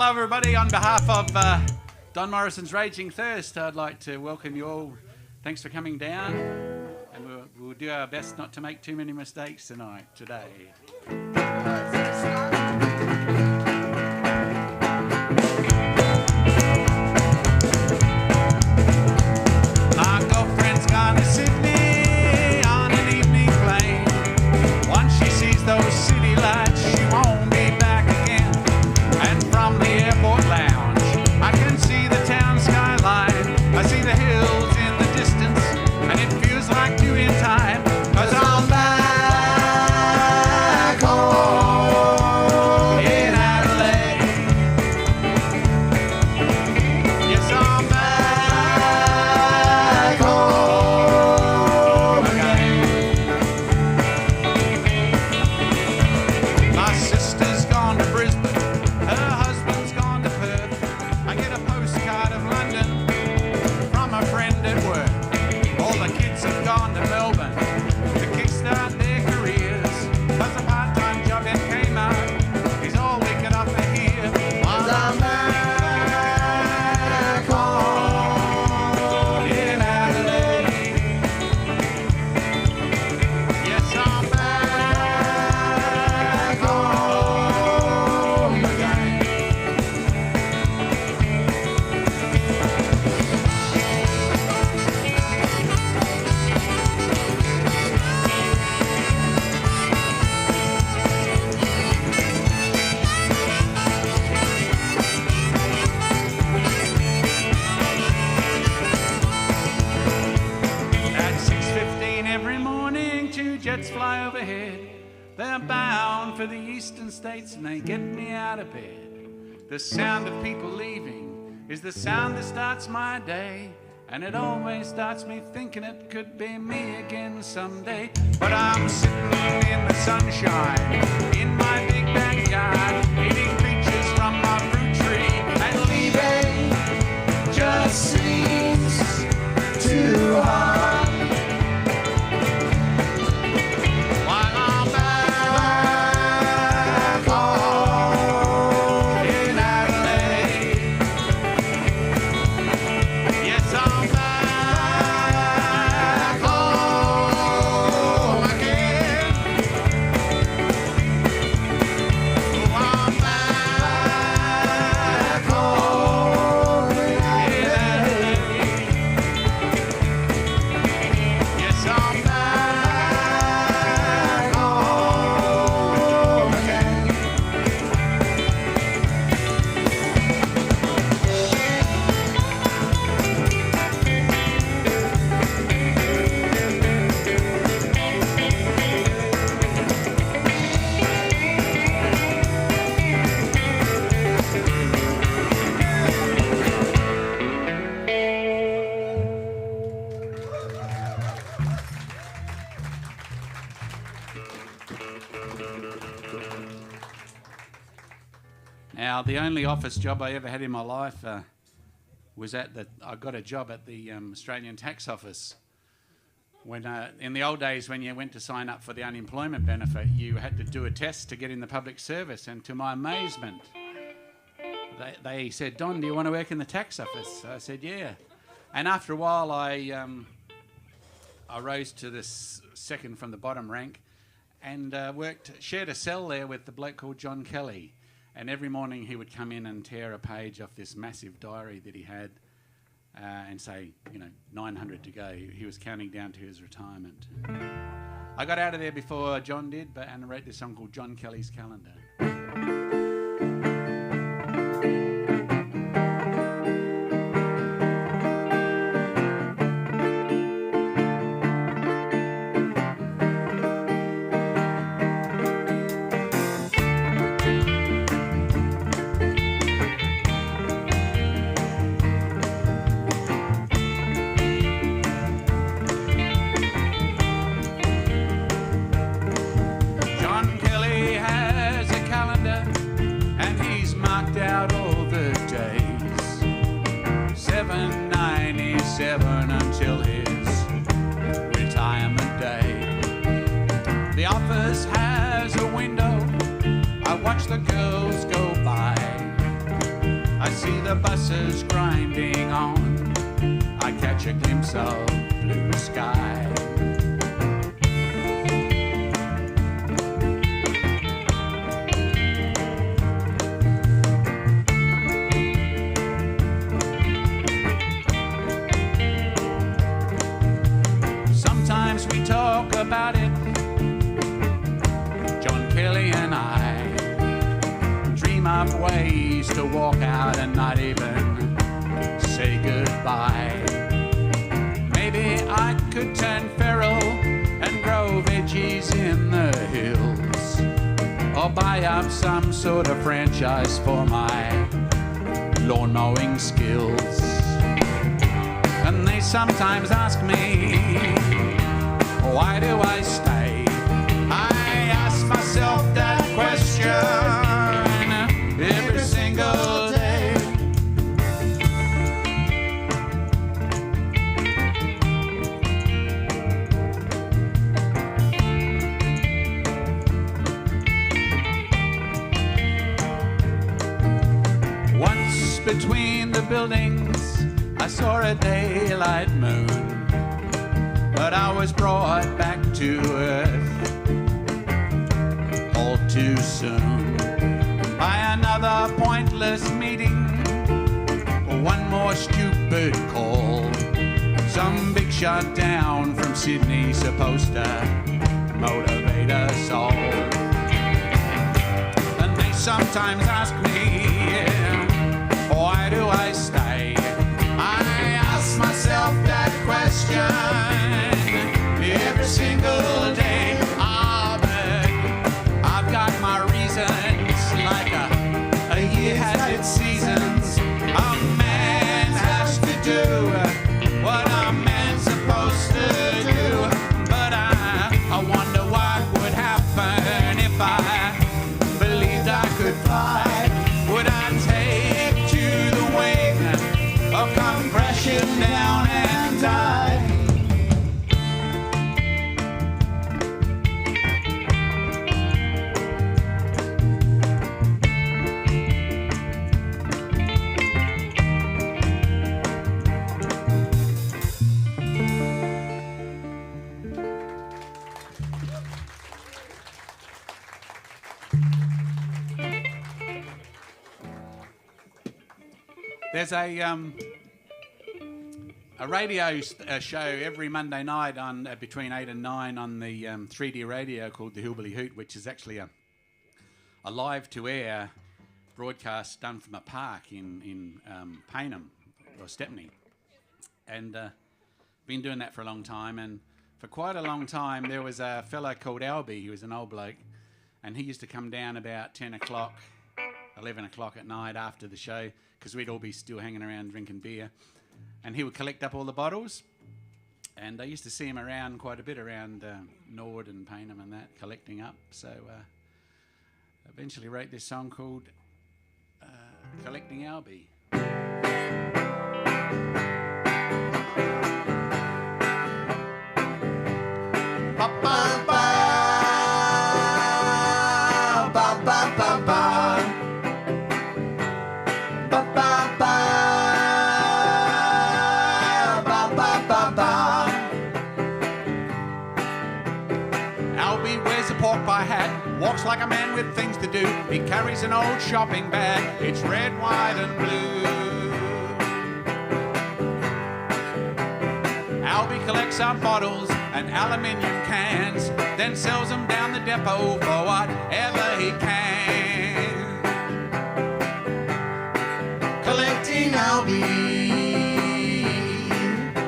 Hello everybody, on behalf of Don Morrison's Raging Thirst, I'd like to welcome you all. Thanks for coming down, and we'll do our best not to make too many mistakes today. My girlfriend's gone to Sydney on an evening plane. Once she sees those city lights, she won't be back again. And from the airport lounge, I can see the town skyline. I see the hills in the distance, and it feels like doing time, 'cause I'm back home in Adelaide. Yes, I'm back home again. My sister's gone to Brisbane, her husband's gone to Perth. I get a postcard of London from a friend at work. All the kids have gone to Melbourne to kickstart their careers, 'cause a part-time job in Kmart is all we can offer here. 'Cause I'm back home in Adelaide. Yes, I'm back home again. At 6:15 every morning, two jets fly overhead. They're bound for the eastern states and they get me out of bed. The sound of people leaving is the sound that starts my day, and it always starts me thinking it could be me again someday. But I'm sitting in the sunshine in my big backyard, eating peaches from my fruit tree, and leaving just seems too hard. While I'm back home in Adelaide. Yes, I'm back home again. Oh, I'm back home in Adelaide. Yes, I'm back home again. Now, the only office job I ever had in my life was I got a job at the Australian Tax Office. When in the old days, when you went to sign up for the unemployment benefit, you had to do a test to get in the public service. And to my amazement, they said, "Don, do you want to work in the tax office?" I said, "Yeah." And after a while, I rose to this second from the bottom rank, and shared a cell there with the bloke called John Kelly. And every morning he would come in and tear a page off this massive diary that he had and say, 900 to go. He was counting down to his retirement. I got out of there before John did, and I wrote this song called John Kelly's Calendar. John Kelly has a calendar, and he's marked out all the days. 797 until his retirement day. The office has a window. I watch the girls go by. I see the buses grinding on. I catch a glimpse of blue sky. Sometimes we talk about it, John Kelly and I dream up ways to walk out and not even say goodbye. Maybe I could turn feral and grow veggies in the hills, or buy up some sort of franchise for my lawn mowing skills. And they sometimes ask me, why do I stay? I ask myself that question every single day. Once between the buildings I saw a daylight moon, but I was brought back to earth all too soon by another pointless meeting, one more stupid call. Some big shut down from Sydney supposed to motivate us all. And they sometimes ask me, why do I stay? I ask myself that question every single day. Ah, but I've got my reasons, like a year has its seasons. A man has to do what a man's supposed to do. But I wonder what would happen if I believed I could fly. Would I take to the wing or come crashing down and die? There's a radio show every Monday night on between 8 and 9 on the 3D radio called the Hillbilly Hoot, which is actually a live-to-air broadcast done from a park in Payneham or Stepney. And been doing that for a long time. And for quite a long time, there was a fella called Albie. He was an old bloke. And he used to come down about 10 o'clock, 11 o'clock at night after the show, because we'd all be still hanging around drinking beer. And he would collect up all the bottles. And I used to see him around quite a bit around Nord and Payneham and that, collecting up. So eventually wrote this song called Collecting Albie. Walks like a man with things to do. He carries an old shopping bag. It's red, white and blue. Albie collects up bottles and aluminium cans, then sells them down the depot for whatever he can. Collecting Albie,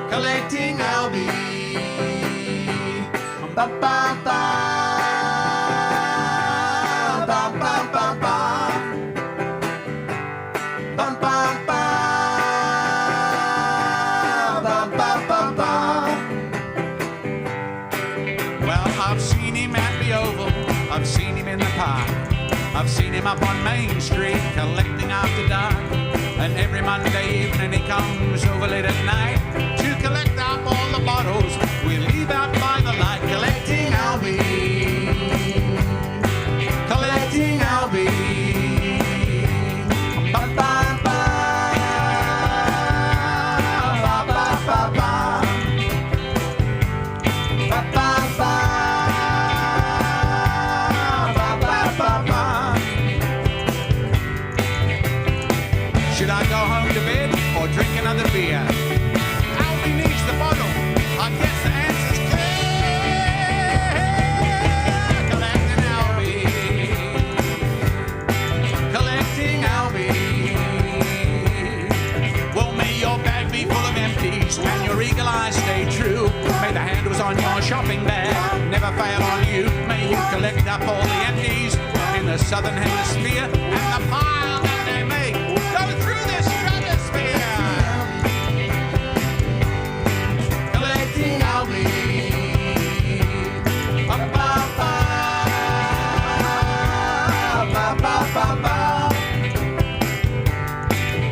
collecting Albie. Ba ba ba. I've seen him in the park, I've seen him up on Main Street collecting after dark. And every Monday evening he comes over late at night to collect up all the bottles we leave out by the light. Collecting Albie, collecting Albie. Ba ba ba. fail on you. May you collect up all the empties in the southern hemisphere, and the pile that they make go through the stratosphere. Collecting all me. Ba ba ba ba ba ba ba.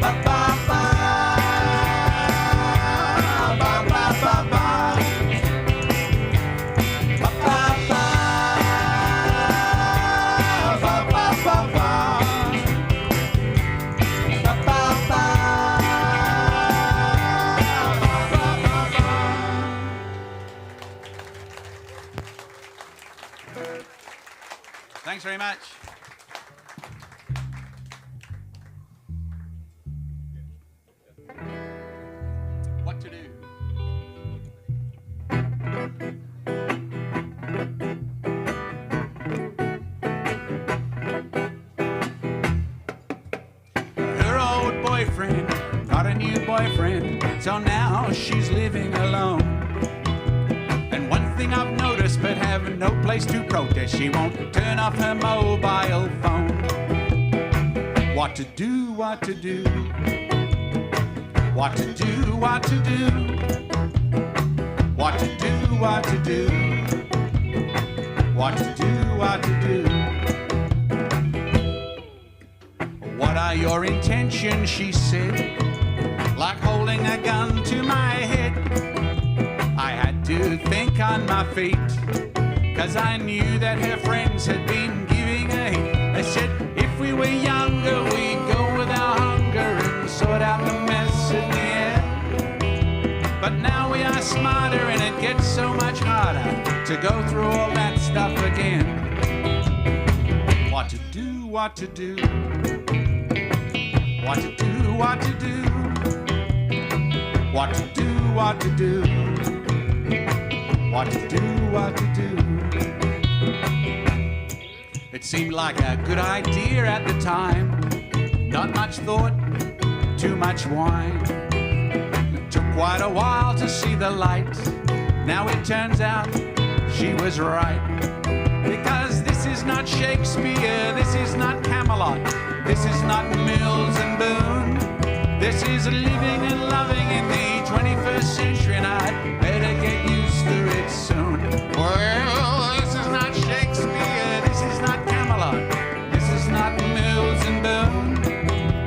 Ba ba ba ba ba ba ba. Thanks very much. What to do? Her old boyfriend got a new boyfriend, so now she's living alone. And one thing I've noticed, but having no place to protest, she won't turn off her mobile phone. What to do, what to do, what to do, what to do, what to do, what to do, what to do, what to do. What are your intentions, she said, like holding a gun to my head. I had to think on my feet, 'cause I knew that her friends had been giving a hit. They said if we were younger, we'd go with our hunger and sort out the mess in the air. But now we are smarter and it gets so much harder to go through all that stuff again. What to do, what to do, what to do, what to do, what to do, what to do, what to do, what to do. It seemed like a good idea at the time. Not much thought, too much wine. It took quite a while to see the light. Now it turns out she was right. Because this is not Shakespeare, this is not Camelot, this is not Mills and Boone. This is living and loving in the 21st century, and I'd better get used to it soon. Well, this is not Shakespeare, this is not Camelot, this is not Mills and Boone.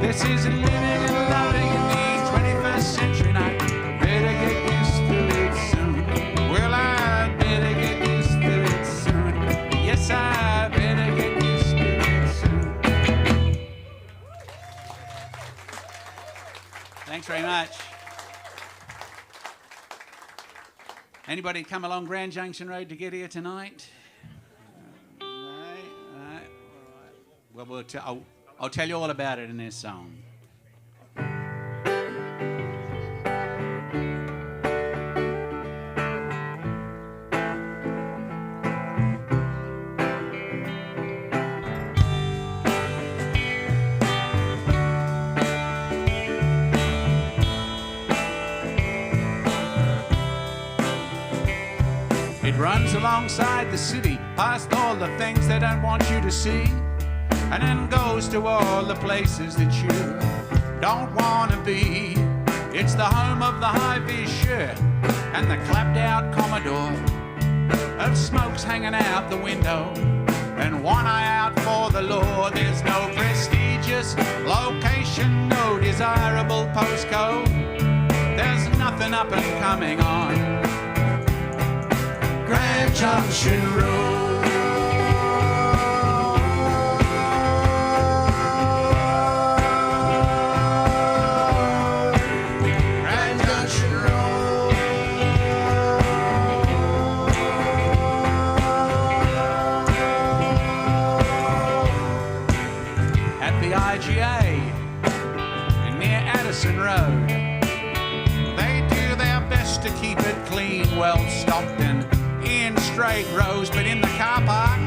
This is living and loving in the 21st century, and I'd better get used to it soon. Well, I'd better get used to it soon. Yes, I better get used to it soon. Thanks very much. Anybody come along Grand Junction Road to get here tonight? Right. Well, I'll tell you all about it in this song. It runs alongside the city, past all the things they don't want you to see, and then goes to all the places that you don't want to be. It's the home of the high-vis shirt and the clapped-out Commodore, of smokes hanging out the window and one eye out for the law. There's no prestigious location, no desirable postcode. There's nothing up and coming on Grand Junction Road. Grand Junction Road. At the IGA near Addison Road, they do their best to keep it clean, well stocked and in straight rows, but in the car park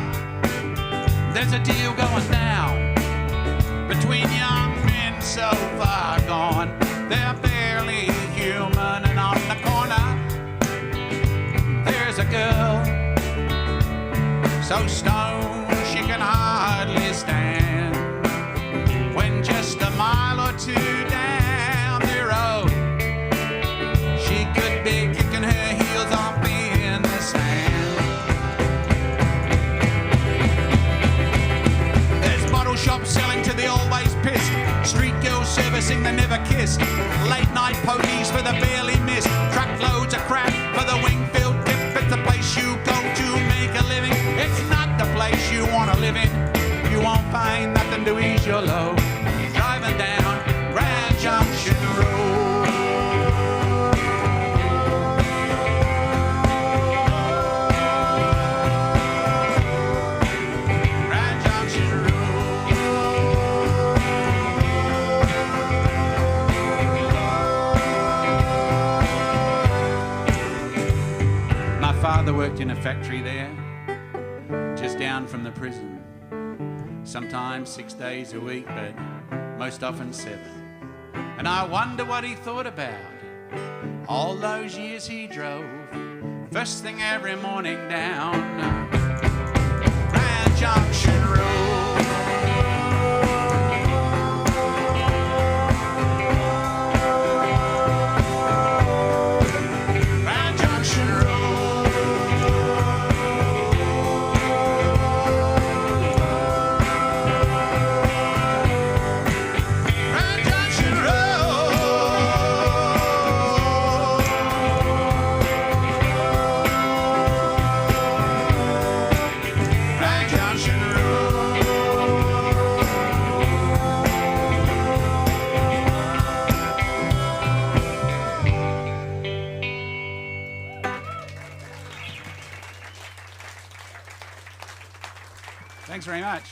there's a deal going down between young men so far gone they're barely human, and on the corner there's a girl so stoned she can hardly stand. When just a mile or two down the road, she could be kicking her heels off in the sand. There's bottle shops selling to the always pissed, street girls servicing the never kissed, late night pokies for the barely missed, truckloads of crap for the Wingfield dip. It's the place you go to make a living. It's not the place you want to live in. You won't find nothing to ease your load driving down Grand Junction Road. Grand Junction Road. My father worked in a factory there, just down from the prison. Sometimes 6 days a week, but most often 7. And I wonder what he thought about all those years he drove, first thing every morning down Grand Junction Road. Grand Junction Road. Thanks very much.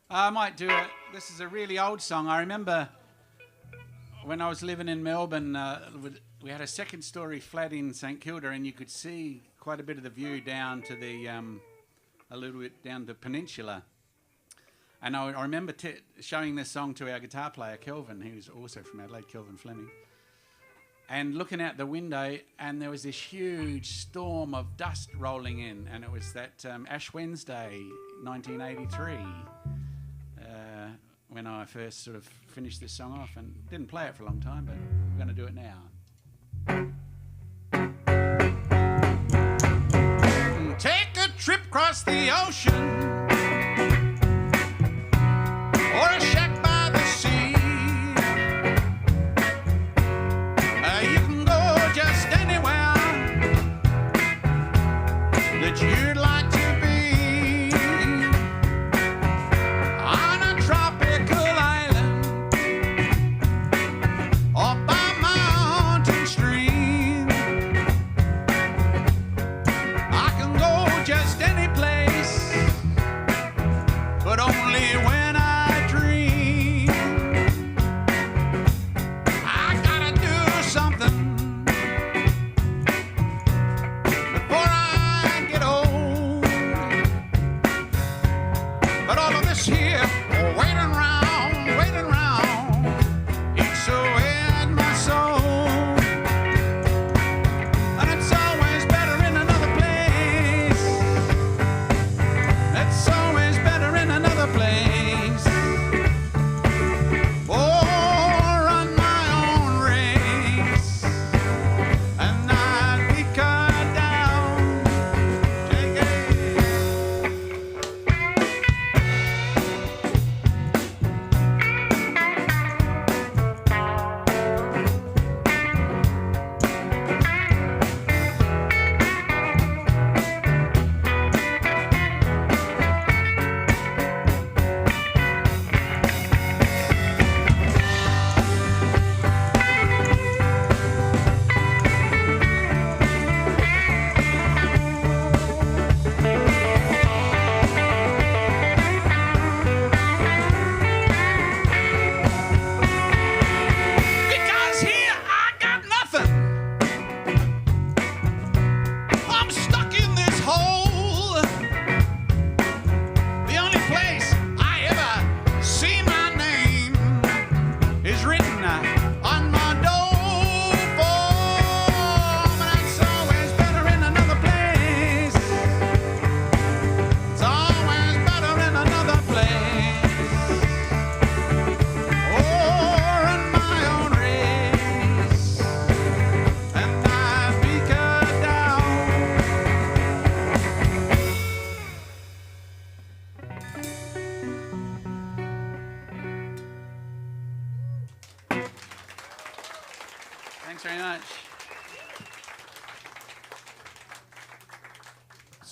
I might do it. This is a really old song. I remember when I was living in Melbourne, we had a second story flat in St Kilda, and you could see quite a bit of the view down to the, a little bit down the peninsula. And I remember showing this song to our guitar player, Kelvin, who's also from Adelaide, Kelvin Fleming. And looking out the window, and there was this huge storm of dust rolling in, and it was that Ash Wednesday, 1983, when I first sort of finished this song off, and didn't play it for a long time, but we're going to do it now. Take a trip across the ocean, or a shack by the sea. You can go just anywhere that you'd like to be, on a tropical island or by mountain stream. I can go just any place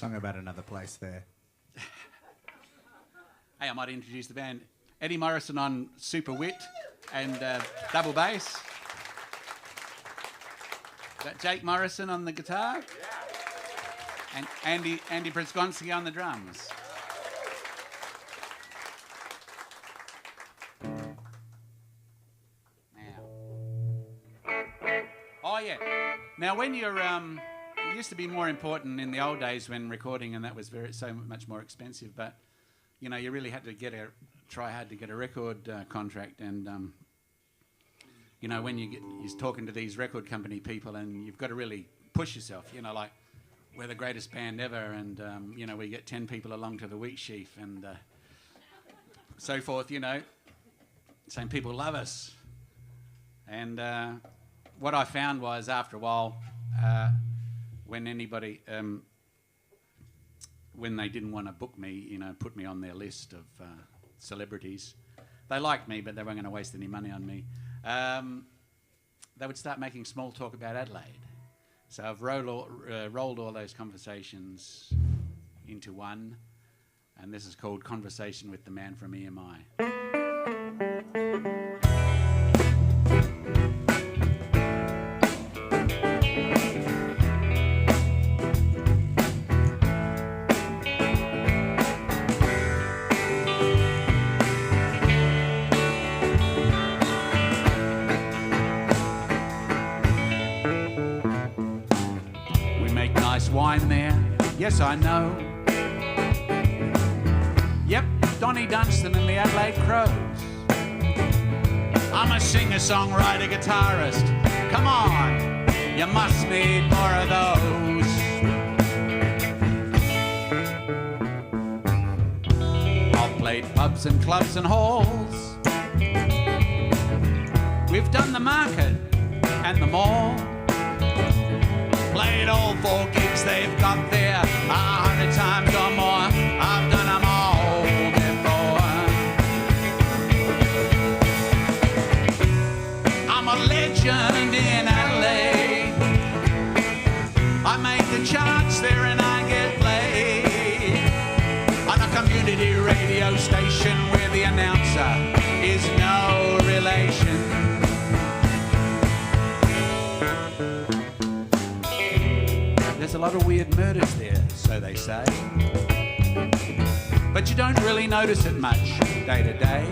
song about another place there. Hey, I might introduce the band. Eddie Morrison on super wit and double bass. Got Jake Morrison on the guitar. And Andy Praskonski on the drums. Oh yeah. Now when you're it used to be more important in the old days when recording, and that was so much more expensive. But you know, you really had to try hard to get a record contract, and you know, when you're talking to these record company people, and you've got to really push yourself. You know, like we're the greatest band ever, and you know, we get 10 people along to the wheat sheaf and so forth. You know, saying people love us, and what I found was after a while, when anybody, when they didn't want to book me, you know, put me on their list of celebrities, they liked me, but they weren't going to waste any money on me. They would start making small talk about Adelaide. So I've rolled all those conversations into one, and this is called Conversation with the Man from EMI. Wine there, yes I know. Yep, Donnie Dunstan and the Adelaide Crows. I'm a singer-songwriter, guitarist. Come on, you must need more of those. I've played pubs and clubs and halls. We've done the market and the mall. Played all 4 gigs they've got there 100 times or more. I've done them all before. I'm a legend in Adelaide. I make the charts there and I get played on a community radio station where the announcer is no relation. There's a lot of weird murders there, so they say. But you don't really notice it much day to day.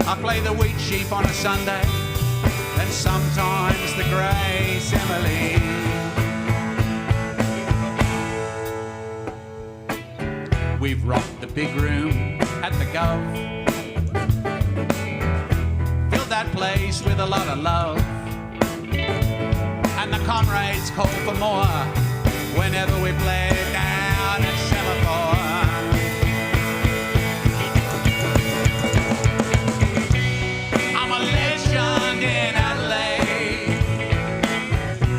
I play the wheat sheaf on a Sunday, and sometimes the Grace Emily. We've rocked the big room at the Gov. Filled that place with a lot of love. And the comrades call for more whenever we play down at Semaphore. I'm a legend in Adelaide.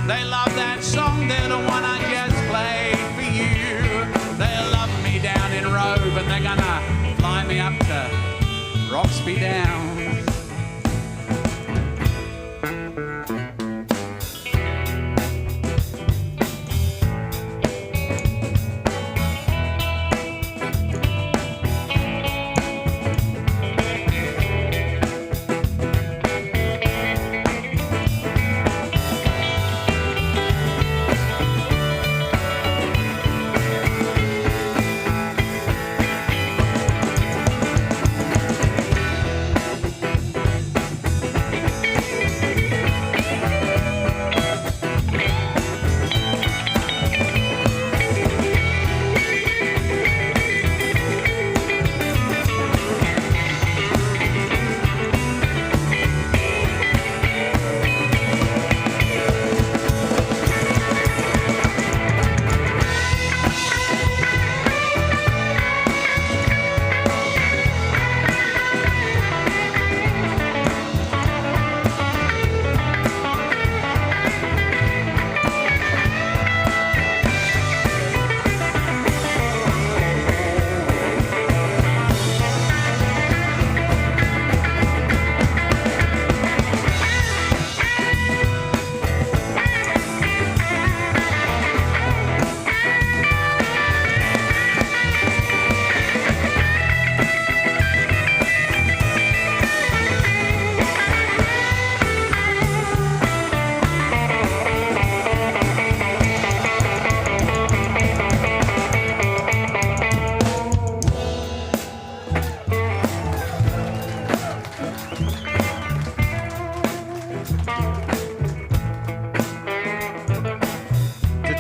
They love that song, they're the one I just played for you. They love me down in Rove, and they're gonna fly me up to Roxby Downs.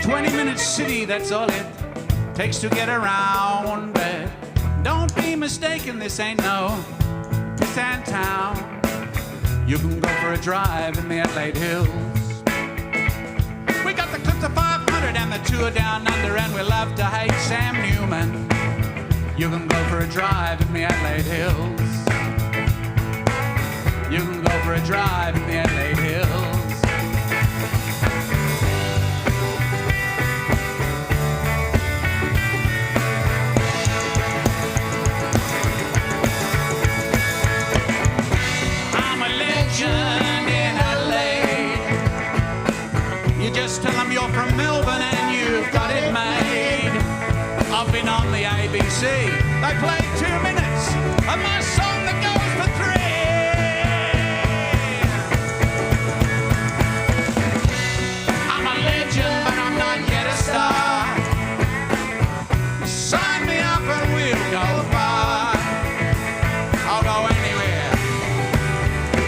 20-minute city, that's all it takes to get around. But don't be mistaken, this ain't no Distant town. You can go for a drive in the Adelaide Hills. We got the Clips of 500 and the tour down under, and we love to hate Sam Newman. You can go for a drive in the Adelaide Hills. You can go for a drive in the Adelaide Hills. In Adelaide, you just tell them you're from Melbourne and you've got it made. I've been on the ABC, they played 2 minutes of my song that goes for 3. I'm a legend, but I'm not yet a star. Sign me up and we'll go far. I'll go anywhere.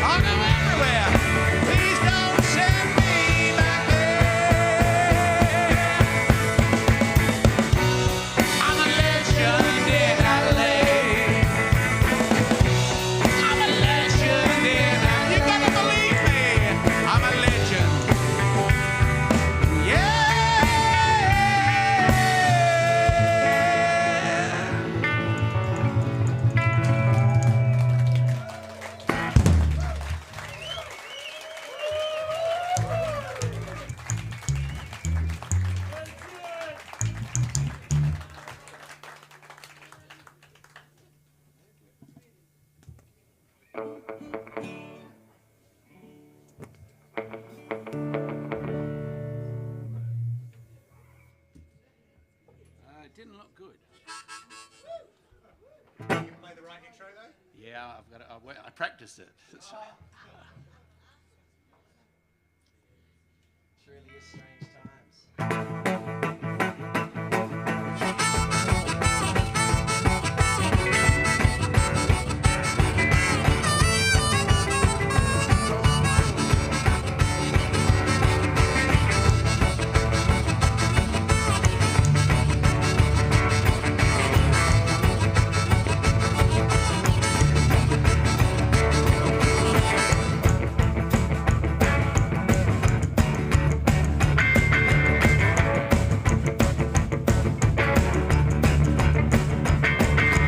I'll go everywhere. Please don't send me back there. I'm a legend in Adelaide. I'm a legend in Adelaide. You gotta believe me. I'm a legend. Yeah. It didn't look good. You play the right intro though? Yeah, I practiced it. It's really is strange times.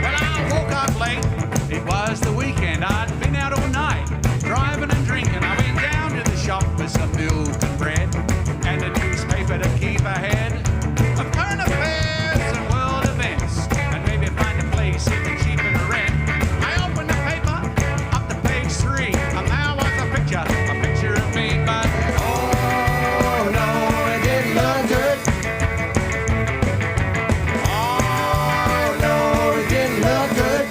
Well, I woke up late. It was the weekend. I'd been out all night, driving and drinking. I went down to the shop with some milk and bread and a newspaper to keep ahead of current affairs and world events, and maybe find a place even cheaper to rent. I opened the paper up to page 3, and there was a picture of me, but oh no, it didn't look good. Oh no, it didn't look good.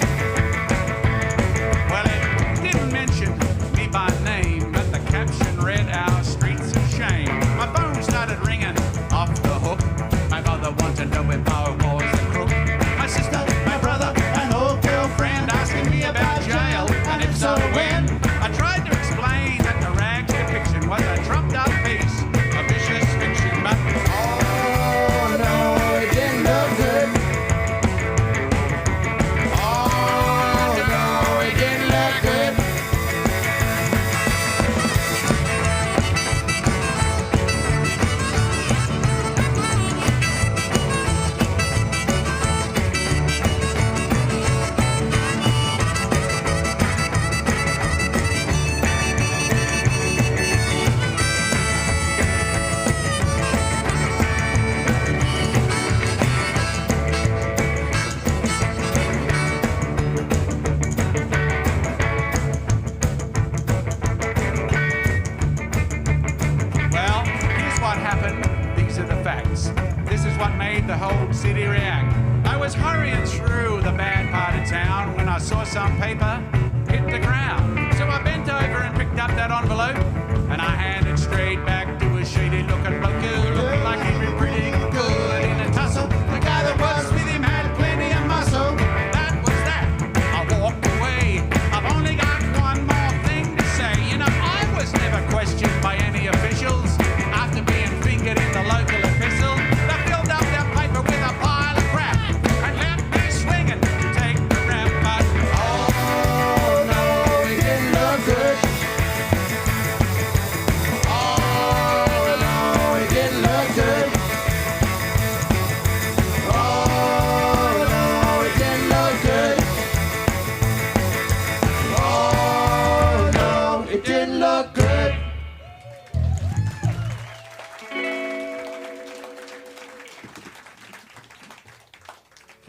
Well, it didn't mention me by name, but the caption read, "Our streets of shame." My phone started ringing off the hook. My mother wanted to know if I was a crook. My sister, my brother, an old girlfriend asking me about jail, and if so, when. I tried to explain that the rags depiction was a trumped-up piece of vicious fiction, but oh no, it didn't look good. Oh no, it didn't look good. Well, here's what happened. These are the facts. This is what made the whole city react. I was hurrying through the bad part of town when I saw some paper hit the ground. So I bent over and picked up that envelope, and I handed straight back to a shady-looking bloke who looked like he'd been pretty good in a tussle. The guy that was with him had plenty of muscle. That was that. I walked away. I've only got one more thing to say. You know, I was never questioned by any officials after being fingered in the local epistle.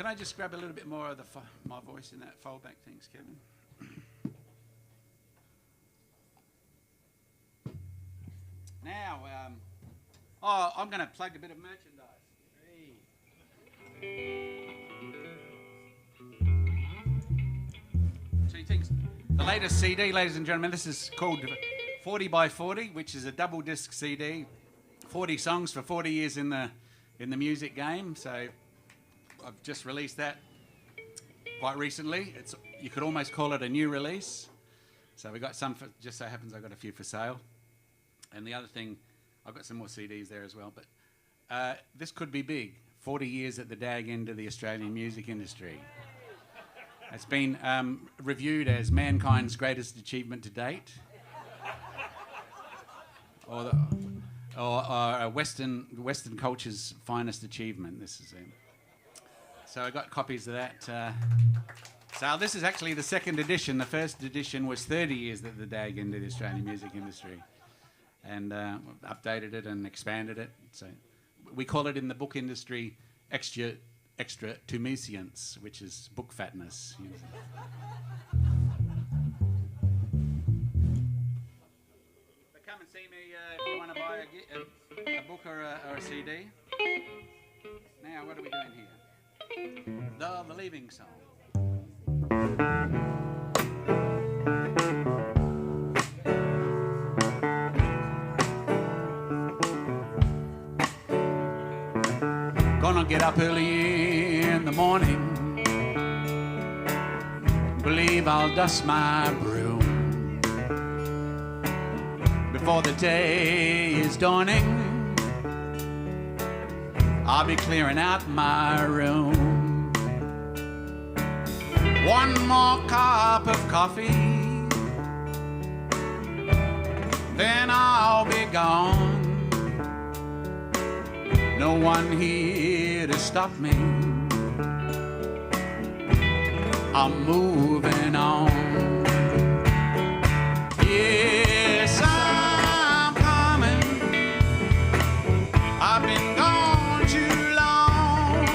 I just grab a little bit more of my voice in that fold back? Thanks, Kevin. Now, I'm going to plug a bit of merchandise. Hey. Two things. The latest CD, ladies and gentlemen, this is called 40 by 40, which is a double disc CD. 40 songs for 40 years in the music game. So I've just released that quite recently. You could almost call it a new release. So we got some, just so happens I got a few for sale. And the other thing, I've got some more CDs there as well, but this could be big. 40 years at the dag end of the Australian music industry. It's been reviewed as mankind's greatest achievement to date. Or Western culture's finest achievement. This is so I got copies of that. So this is actually the second edition. The first edition was 30 years at the dag end of the Australian music industry, and updated it and expanded it. So we call it in the book industry extra tumescience, which is book fatness. You know. But come and see me if you want to buy a book or a CD. Now, what are we doing here? The Leaving Song. Gonna get up early in the morning. Believe I'll dust my broom before the day is dawning. I'll be clearing out my room. One more cup of coffee, then I'll be gone. No one here to stop me. I'm moving on. Yes, I'm coming. I've been gone too long.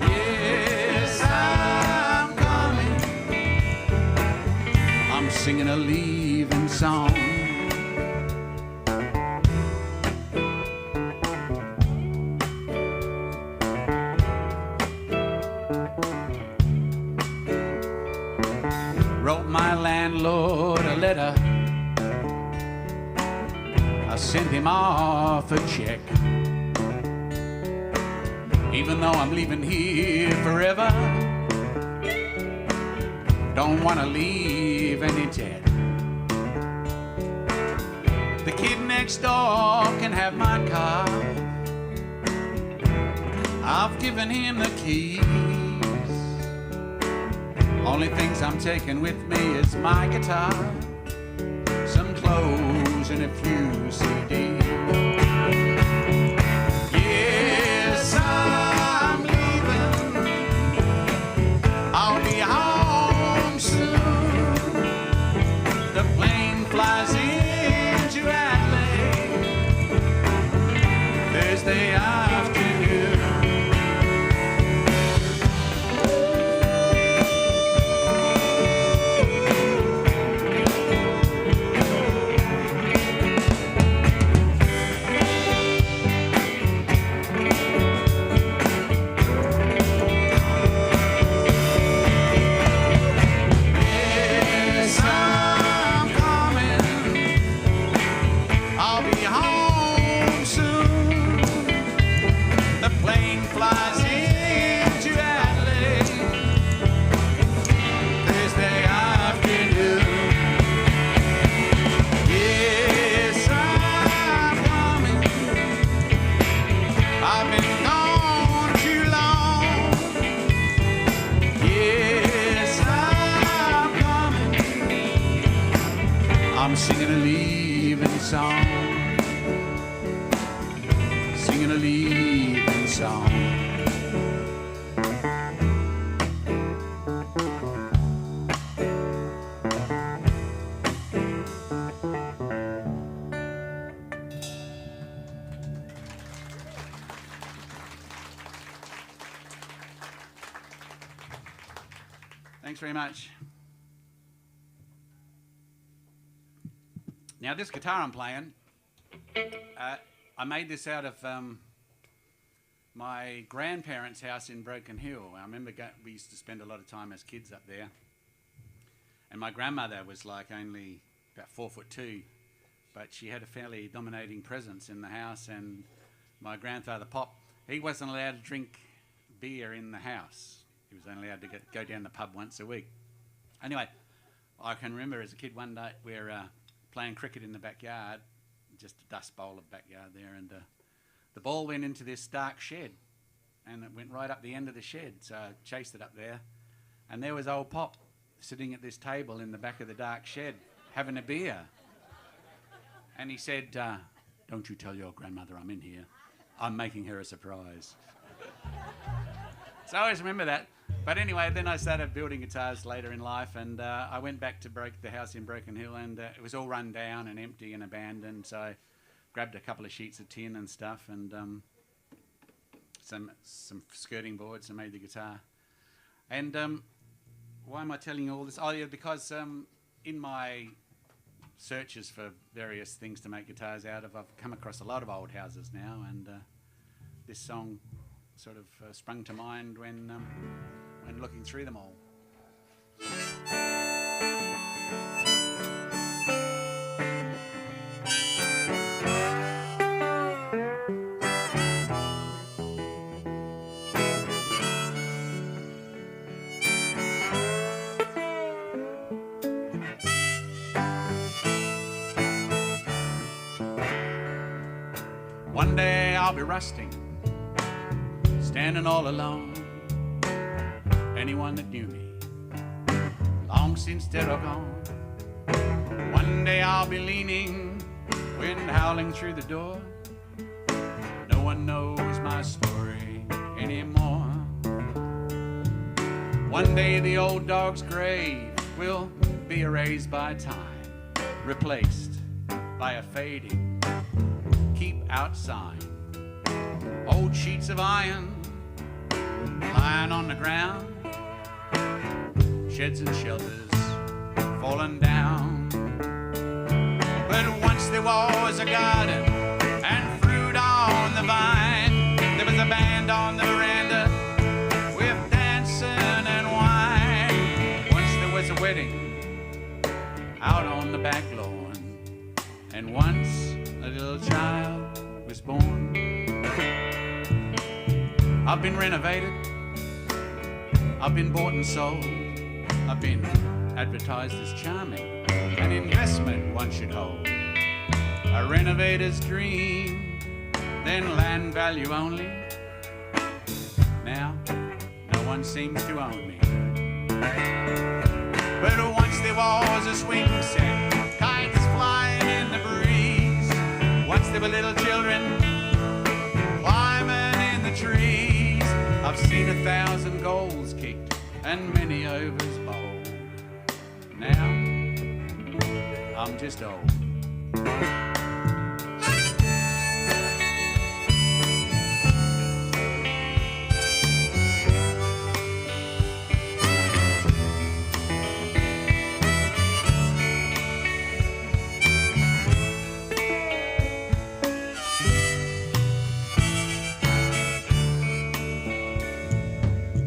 Yes, I'm coming. I'm singing a leaving song. Wrote my landlord a letter. I sent him off a check. Even though I'm leaving here forever, don't want to leave any debt. The kid next door can have my car. I've given him the keys. Only things I'm taking with me is my guitar, some clothes and a few CDs. Yes, I'm leaving. I'll be home soon. The plane flies into Adelaide Thursday afternoon. I'm singing a leaving song, singing a leaving song. Thanks very much. Now, this guitar I'm playing, I made this out of my grandparents' house in Broken Hill. I remember we used to spend a lot of time as kids up there. And my grandmother was like only about 4'2", but she had a fairly dominating presence in the house. And my grandfather, Pop, he wasn't allowed to drink beer in the house. He was only allowed to go down the pub once a week. Anyway, I can remember as a kid one day we're playing cricket in the backyard, just a dust bowl of backyard there, and the ball went into this dark shed, and it went right up the end of the shed. So I chased it up there, and there was old Pop sitting at this table in the back of the dark shed having a beer. And he said, "Don't you tell your grandmother I'm in here. I'm making her a surprise." So I always remember that. But anyway, then I started building guitars later in life, and I went back to the house in Broken Hill, and it was all run down and empty and abandoned. So I grabbed a couple of sheets of tin and stuff, and some skirting boards, and made the guitar. And why am I telling you all this? Oh yeah, because in my searches for various things to make guitars out of, I've come across a lot of old houses now, and this song sort of sprung to mind when looking through them all. One day I'll be rusting, standing all alone. Anyone that knew me, long since dead or gone. One day I'll be leaning, wind howling through the door. No one knows my story anymore. One day the old dog's grave will be erased by time, replaced by a fading keep out sign. Old sheets of iron lying on the ground, sheds and shelters fallen down. But once there was a garden and fruit on the vine. There was a band on the veranda with dancing and wine. Once there was a wedding out on the back lawn, and once a little child was born. I've been renovated, I've been bought and sold, I've been advertised as charming, an investment one should hold. A renovator's dream, then land value only. Now, no one seems to own me. But once there was a swing set, kites flying in the breeze. Once there were little children climbing in the trees. I've seen 1,000 goals kicked and many overs bowled. Now, I'm just old.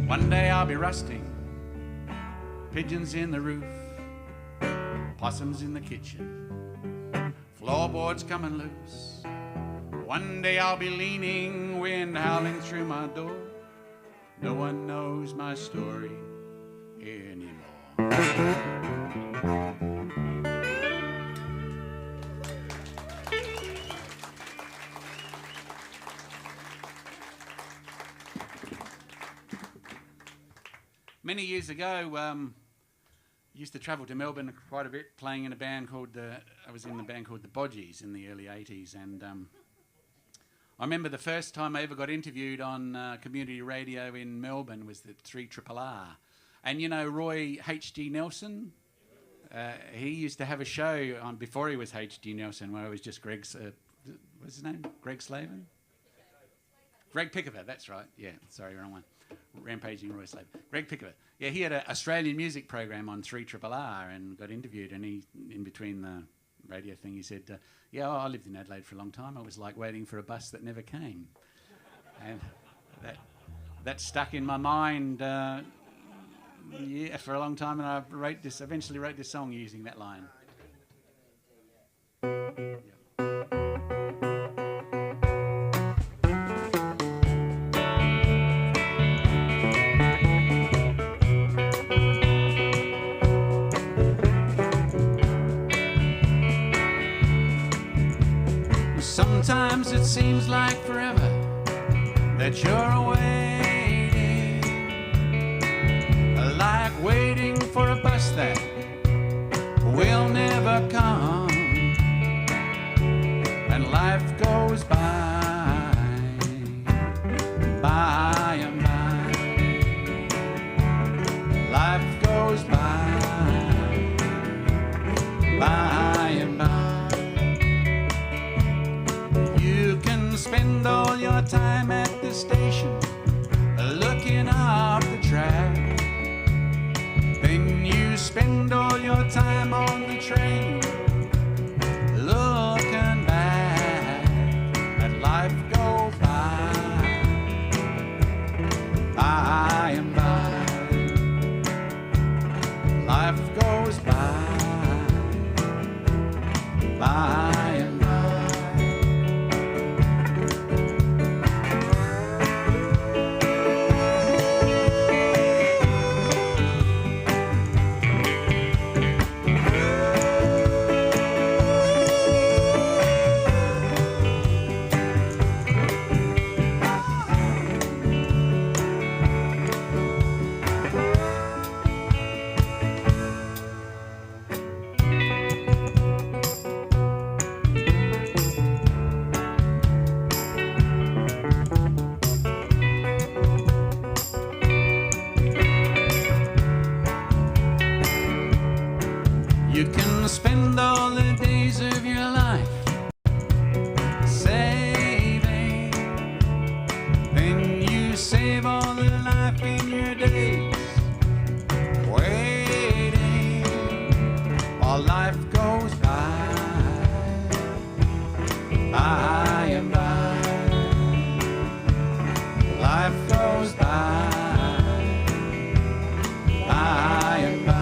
One day I'll be rusting, pigeons in the roof, possums in the kitchen, floorboards coming loose. One day I'll be leaning, wind howling through my door. No one knows my story anymore. Many years ago, used to travel to Melbourne quite a bit, playing in a band called I was in the band called the Bodgies in the early 80s, and I remember the first time I ever got interviewed on community radio in Melbourne was the 3RRR. And you know Roy H.G. Nelson? He used to have a show on before he was H.G. Nelson where it was just Greg's, what's his name? Greg Slavin? Greg Pickover, that's right. Yeah, sorry, wrong one. Rampaging Roy Slave. Greg Pickett. Yeah, he had an Australian music program on 3RRR and got interviewed, and he, in between the radio thing, he said, I lived in Adelaide for a long time. I was like waiting for a bus that never came. And that stuck in my mind for a long time, and I eventually wrote this song using that line. Sometimes it seems like forever that you're waiting, like waiting for a bus that will never come, and life goes by and by. Life goes by and by. Spend all your time at the station looking up the track. Then you spend all your time on the train looking back at life go by and by. Life goes by and by. You can spend all the days of your life saving, then you save all the life in your days waiting, while life goes by and by. Life goes by and by.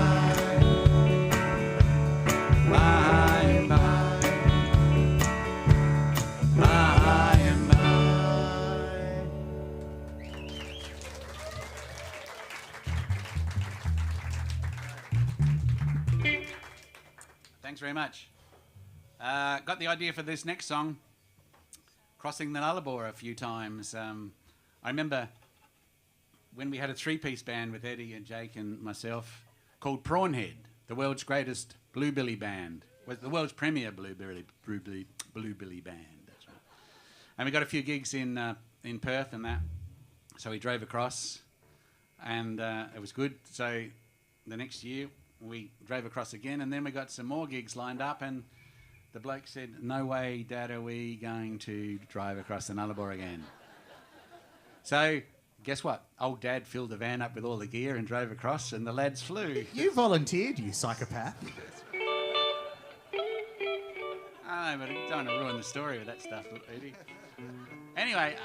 Thanks very much. Got the idea for this next song, crossing the Nullarbor a few times. I remember when we had a three-piece band with Eddie and Jake and myself called Prawnhead, the world's greatest bluebilly band. Was the world's premier bluebilly band. That's right. And we got a few gigs in Perth and that, so we drove across, and it was good. So the next year we drove across again, and then we got some more gigs lined up, and the bloke said, "No way, Dad, are we going to drive across the Nullarbor again?" So guess what? Old Dad filled the van up with all the gear and drove across, and the lads flew. You volunteered, you psychopath. I know, but I don't want to ruin the story with that stuff, Eddie. Anyway,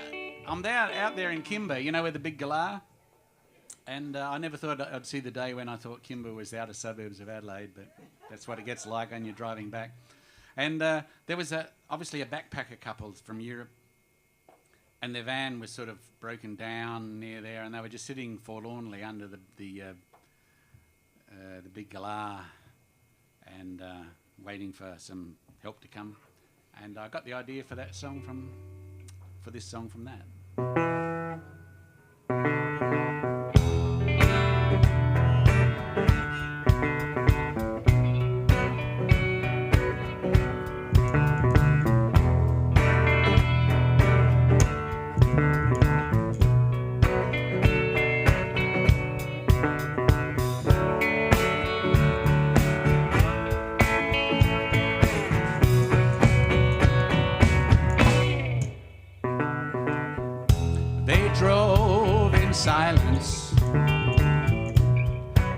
I'm out there in Kimber, you know, where the big galah. And I never thought I'd see the day when I thought Kimber was the outer suburbs of Adelaide, but that's what it gets like when you're driving back. And there was obviously a backpacker couple from Europe, and their van was sort of broken down near there, and they were just sitting forlornly under the big galah and waiting for some help to come. And I got the idea for this song from that. silence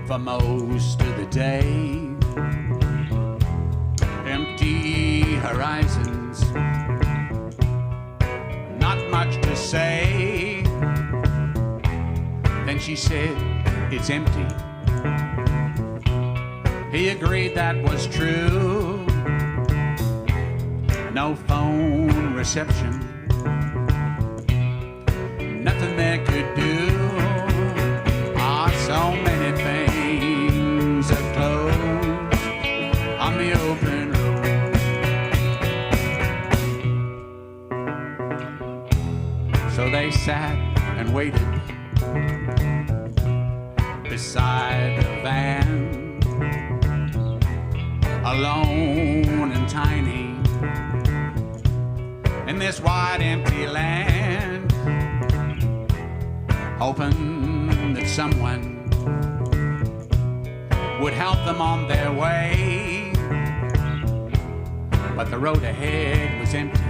for most of the day. Empty horizons, not much to say. Then she said, it's empty. He agreed that was true. No phone reception, nothing they could do. Ah, so many things are closed on the open road. So they sat and waited beside the van, alone and tiny in this wide empty land, hoping that someone would help them on their way. But the road ahead was empty,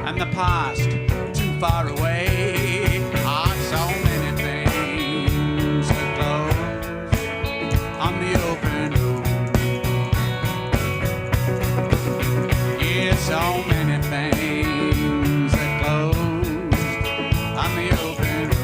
and the past too far away. Ah, so many things are closed on the open road. Yeah, so many things are closed on the open road.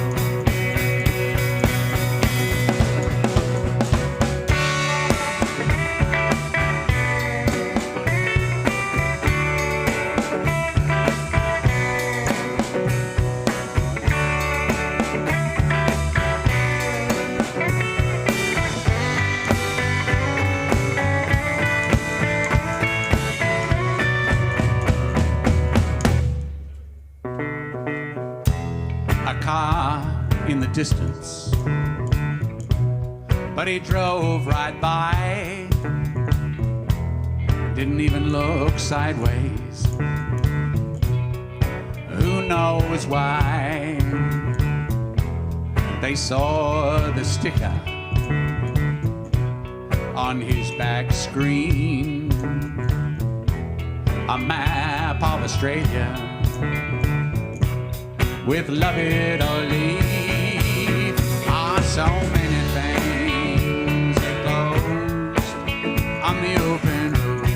A car in the distance, but he drove right by, didn't even look sideways. Who knows why? They saw the sticker on his back screen, a map of Australia with love it or leave. Ah, so many things are closed on the open road.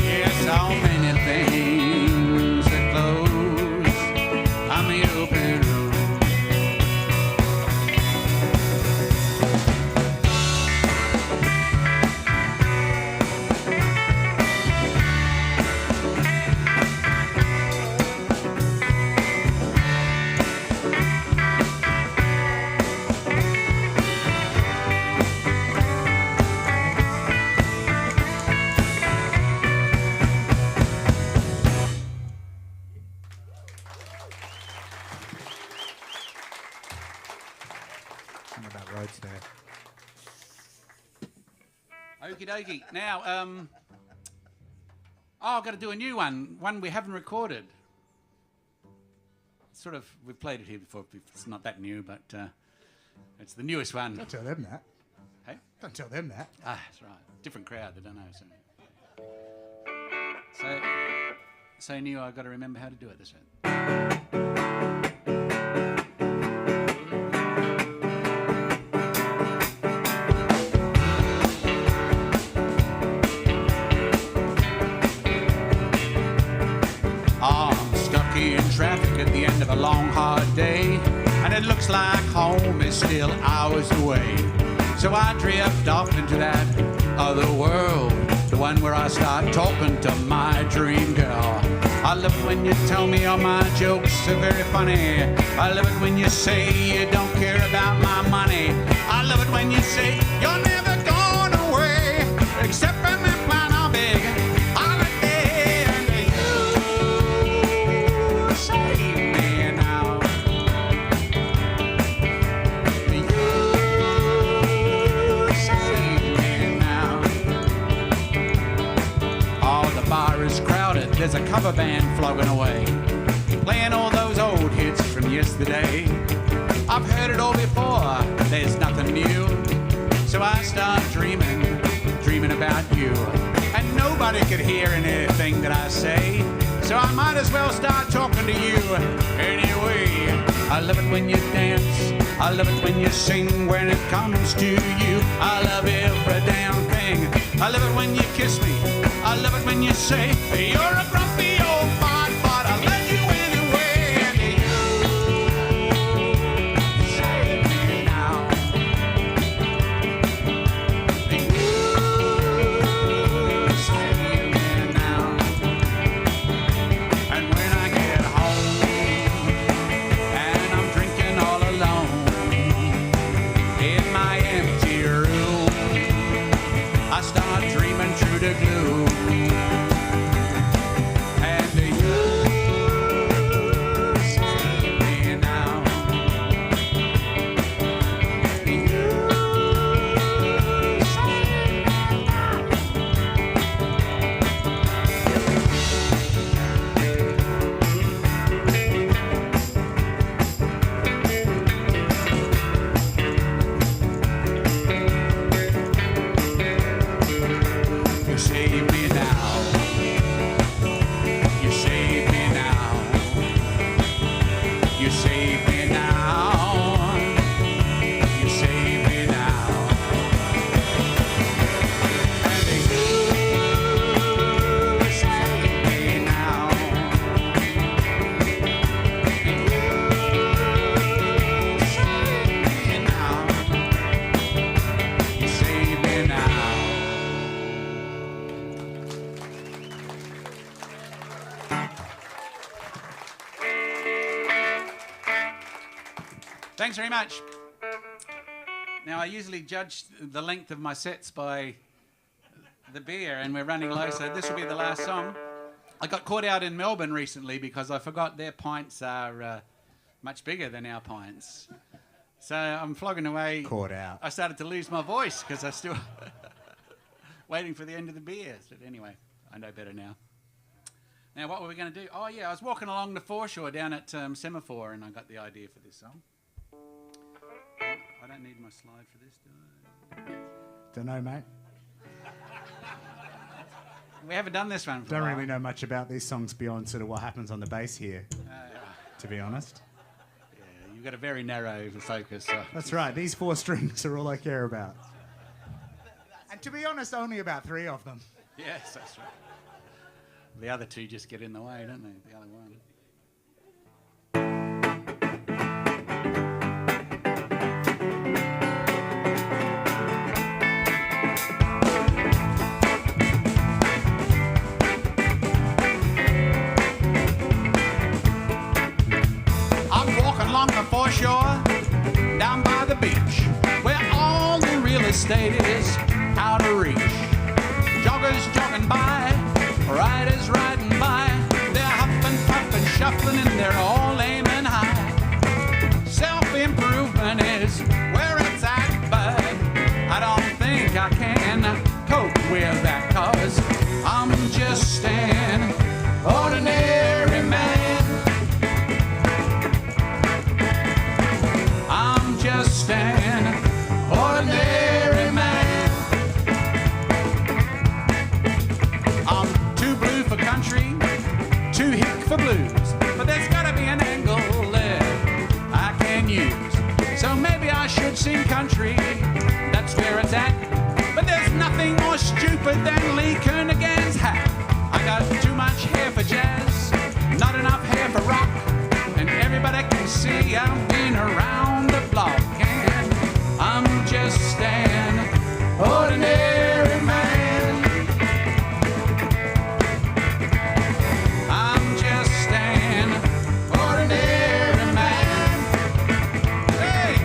Yeah, so many things are closed on the open road. Something about roads there. Okie dokie. Now, I've got to do a new one we haven't recorded. Sort of, we've played it here before. It's not that new, but it's the newest one. Don't tell them that. Hey? Don't tell them that. Ah, that's right. Different crowd, they don't know. So new, I've got to remember how to do it this way. I'm stuck in traffic at the end of a long, hard day, and it looks like home is still hours away. So I drift off into that other world, the one where I start talking to my dream girl. I love it when you tell me all my jokes are very funny. I love it when you say you don't care about my money. I love it when you say you're never going away, except when we plan a big holiday. And you save me now. You save me now. Oh, the bar is crowded. There's a cover band flogging away, playing all those old hits from yesterday. I've heard it all before, there's nothing new. So I start dreaming about you. And nobody could hear anything that I say. So I might as well start talking to you anyway. I love it when you dance, I love it when you sing, when it comes to you. I love every damn thing. I love it when you kiss me, I love it when you say you're a grumpy old fart, but I love you anyway. And you save me now. And you save me now. And when I get home and I'm drinking all alone in my empty room, I start dreaming through the gloom. And you save me now. You save You save me now. You save me now. You save me now. You save me now. And you save me now. And you save me now. You save me now. Thanks very much. Now, I usually judge the length of my sets by the beer, and we're running low, so this will be the last song. I got caught out in Melbourne recently because I forgot their pints are much bigger than our pints. So I'm flogging away. Caught out. I started to lose my voice because I still waiting for the end of the beer. But anyway, I know better now. Now, what were we going to do? Oh, yeah, I was walking along the foreshore down at Semaphore, and I got the idea for this song. I don't need my slide for this, do I? Don't know, mate. We haven't done this one for a Don't while. really know much about these songs beyond sort of what happens on the bass here, to be honest. Yeah, you've got a very narrow focus. So. That's right. These 4 strings are all I care about. And to be honest, only about 3 of them. Yes, that's right. The other 2 just get in the way, don't they? The other one. Along the foreshore, down by the beach, where all the real estate is out of reach. Joggers jogging by, riders riding by, they're huffing, puffing, shuffling, and they're all aiming high. Self-improvement is where it's at, but I don't think I can cope with that, 'cause I'm just an ordinary man. I'm just an ordinary man. I'm too blue for country, too hick for blues, but there's gotta be an angle there I can use. So maybe I should sing country, that's where it's at. But there's nothing more stupid than Lee Kernaghan's hat. I got too much hair for jazz, not enough hair for rock, and everybody can see I've been around the block, and I'm just an ordinary man. I'm just an ordinary man. Hey!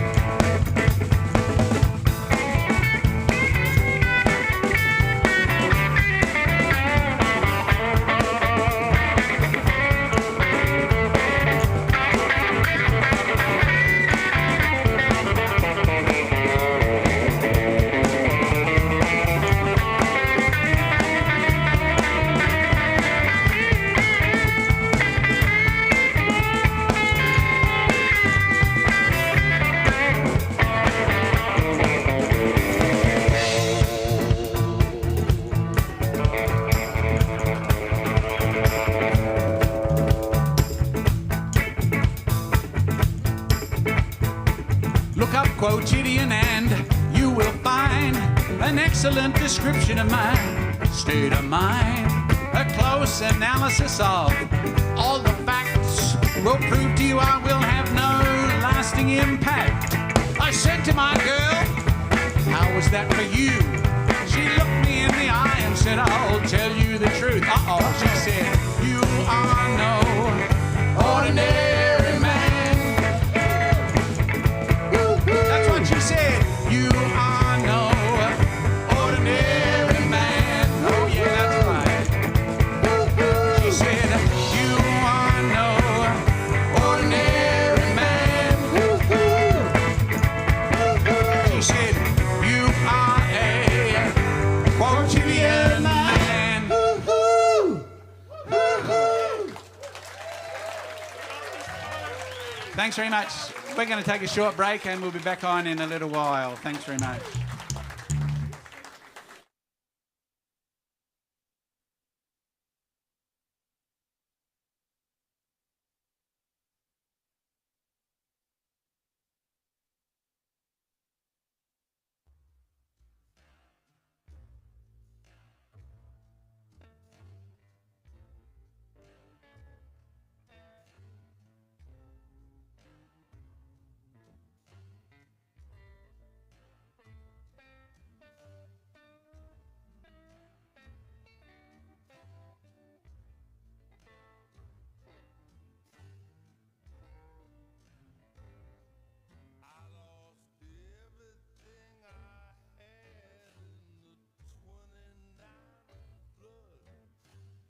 quotidian, and you will find an excellent description of my state of mind. A close analysis of all the facts will prove to you I will have no lasting impact. I said to my girl, how was that for you? She looked me in the eye and said, I'll tell you the truth. Uh-oh, she said, you are no ordinary man. That's what she said. You are no ordinary man. Oh yeah, that's right. She said, you are no ordinary man. She said, you are a quotidian man. Thanks very much. We're going to take a short break and we'll be back on in a little while. Thanks very much.